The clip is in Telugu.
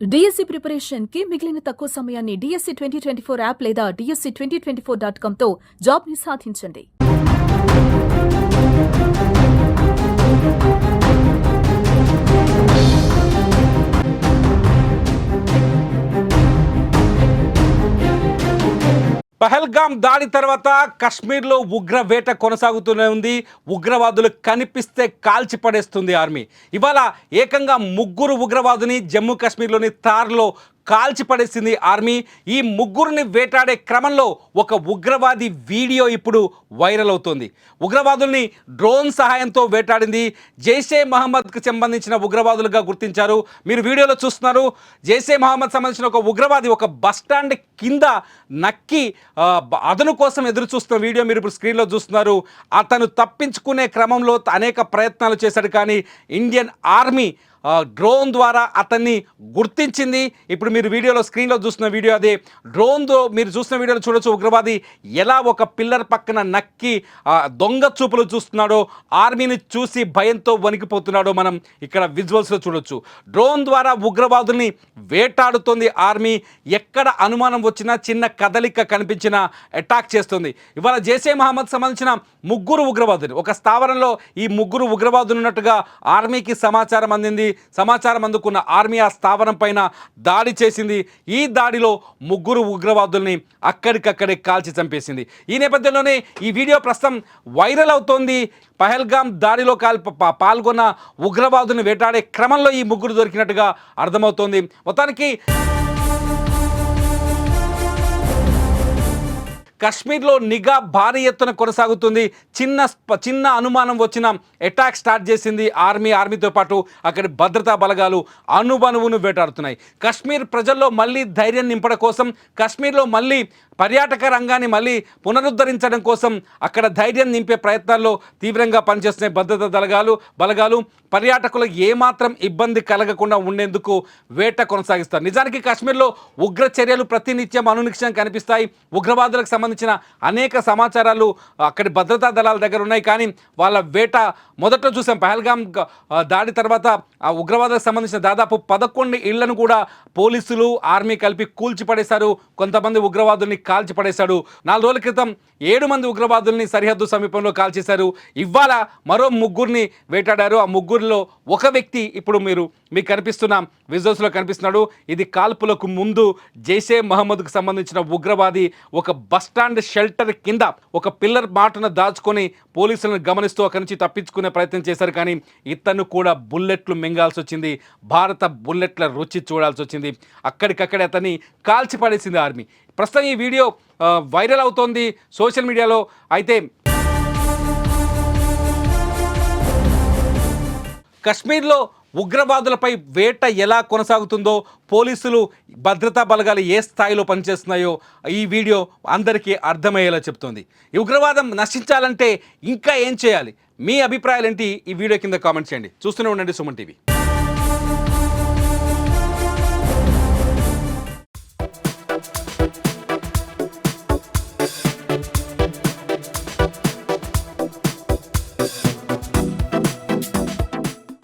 డిఎస్సి ప్రిపరేషన్ కి మిగిలిన తక్కువ సమయాన్ని డిఎస్సి 2024 యాప్ లేదా DSC2024.com తో జాబ్ ని సాధించండి. పహల్గాం దాడి తర్వాత కశ్మీర్లో ఉగ్ర వేట కొనసాగుతూనే ఉంది. ఉగ్రవాదులు కనిపిస్తే కాల్చి పడేస్తుంది ఆర్మీ. ఇవాళ ఏకంగా 3 ఉగ్రవాదుని జమ్మూ కాశ్మీర్లోని తార్లో కాల్చి పడేసింది ఆర్మీ. ఈ 3ని వేటాడే క్రమంలో ఒక ఉగ్రవాది వీడియో ఇప్పుడు వైరల్ అవుతోంది. ఉగ్రవాదుల్ని డ్రోన్ సహాయంతో వేటాడింది. జైషే మహమ్మద్కి సంబంధించిన ఉగ్రవాదులుగా గుర్తించారు. మీరు వీడియోలో చూస్తున్నారు. జైషే మహమ్మద్ సంబంధించిన ఒక ఉగ్రవాది ఒక బస్టాండ్ కింద నక్కి అదను కోసం ఎదురు చూస్తున్న వీడియో మీరు ఇప్పుడు స్క్రీన్లో చూస్తున్నారు. అతను తప్పించుకునే క్రమంలో అనేక ప్రయత్నాలు చేశాడు, కానీ ఇండియన్ ఆర్మీ డ్రోన్ ద్వారా అతన్ని గుర్తించింది. ఇప్పుడు మీరు వీడియోలో స్క్రీన్లో చూస్తున్న వీడియో అదే. డ్రోన్తో మీరు చూస్తున్న వీడియోలో చూడొచ్చు ఉగ్రవాది ఎలా ఒక పిల్లర్ పక్కన నక్కి దొంగ చూపులు చూస్తున్నాడో, ఆర్మీని చూసి భయంతో వణికిపోతున్నాడో మనం ఇక్కడ విజువల్స్లో చూడొచ్చు. డ్రోన్ ద్వారా ఉగ్రవాదుల్ని వేటాడుతోంది ఆర్మీ. ఎక్కడ అనుమానం వచ్చినా, చిన్న కదలిక కనిపించినా అటాక్ చేస్తుంది. ఇవాళ జైషే మహమ్మద్ సంబంధించిన 3 ఉగ్రవాదులు ఒక స్థావరంలో ఈ 3 ఉగ్రవాదులు ఉన్నట్టుగా ఆర్మీకి సమాచారం అందింది. సమాచారం అందుకున్న ఆర్మీ ఆ స్థావరం పైన దాడి చేసింది. ఈ దాడిలో 3 ఉగ్రవాదుల్ని అక్కడికక్కడే కాల్చి చంపేసింది. ఈ నేపథ్యంలోనే ఈ వీడియో ప్రస్తుతం వైరల్ అవుతోంది. పహల్గాం దాడిలో పాల్గొన్న ఉగ్రవాదుని వేటాడే క్రమంలో ఈ 3 దొరికినట్టుగా అర్థమవుతోంది. మొత్తానికి కశ్మీర్లో నిఘా భారీ ఎత్తున కొనసాగుతుంది. చిన్న అనుమానం వచ్చిన అటాక్ స్టార్ట్ చేసింది ఆర్మీతో పాటు అక్కడి భద్రతా బలగాలు అణువణువును వేటాడుతున్నాయి. కశ్మీర్ ప్రజల్లో మళ్ళీ ధైర్యం నింపడం కోసం, కశ్మీర్లో మళ్ళీ పర్యాటక రంగాన్ని మళ్ళీ పునరుద్ధరించడం కోసం అక్కడ ధైర్యం నింపే ప్రయత్నాల్లో తీవ్రంగా పనిచేస్తున్నాయి భద్రతా బలగాలు. పర్యాటకులకు ఏమాత్రం ఇబ్బంది కలగకుండా ఉండేందుకు వేట కొనసాగిస్తారు. నిజానికి కాశ్మీర్లో ఉగ్ర చర్యలు ప్రతినిత్యం అనునిత్యం కనిపిస్తాయి. ఉగ్రవాదులకు సంబంధించిన అనేక సమాచారాలు అక్కడి భద్రతా దళాల దగ్గర ఉన్నాయి. కానీ వాళ్ళ వేట మొదట్లో చూసాం. పహల్గాం దాడి తర్వాత ఆ ఉగ్రవాదులకు సంబంధించిన దాదాపు 11 ఇళ్లను కూడా పోలీసులు ఆర్మీ కలిపి కూల్చిపడేశారు. కొంతమంది ఉగ్రవాదుల్ని కాల్చిపడేశాడు. 4 రోజుల క్రితం 7 మంది ఉగ్రవాదుల్ని సరిహద్దు సమీపంలో కాల్చేశారు. ఇవాళ మరో 3ని వేటాడారు. ఆ 3లో ఒక వ్యక్తి ఇప్పుడు మీకు కనిపిస్తున్న విజువల్స్లో కనిపిస్తున్నాడు. ఇది కాల్పులకు ముందు జైషే మహమ్మద్కు సంబంధించిన ఉగ్రవాది ఒక బస్టాండ్ షెల్టర్ కింద ఒక పిల్లర్ మాటను దాచుకొని పోలీసులను గమనిస్తూ అక్కడి నుంచి తప్పించుకునే ప్రయత్నం చేశారు. కానీ ఇతను కూడా బుల్లెట్లు మింగాల్సి వచ్చింది. భారత బుల్లెట్ల రుచి చూడాల్సి వచ్చింది. అక్కడికక్కడే అతన్ని కాల్చిపడేసింది ఆర్మీ. ప్రస్తుతం ఈ వీడియో వైరల్ అవుతోంది సోషల్ మీడియాలో. అయితే కశ్మీర్లో ఉగ్రవాదులపై వేట ఎలా కొనసాగుతుందో, పోలీసులు భద్రతా బలగాలు ఏ స్థాయిలో పనిచేస్తున్నాయో ఈ వీడియో అందరికీ అర్థమయ్యేలా చెప్తోంది. ఈ ఉగ్రవాదం నశించాలంటే ఇంకా ఏం చేయాలి? మీ అభిప్రాయాలు ఏంటి? ఈ వీడియో కింద కామెంట్ చేయండి. చూస్తూనే ఉండండి సుమన్ టీవీ.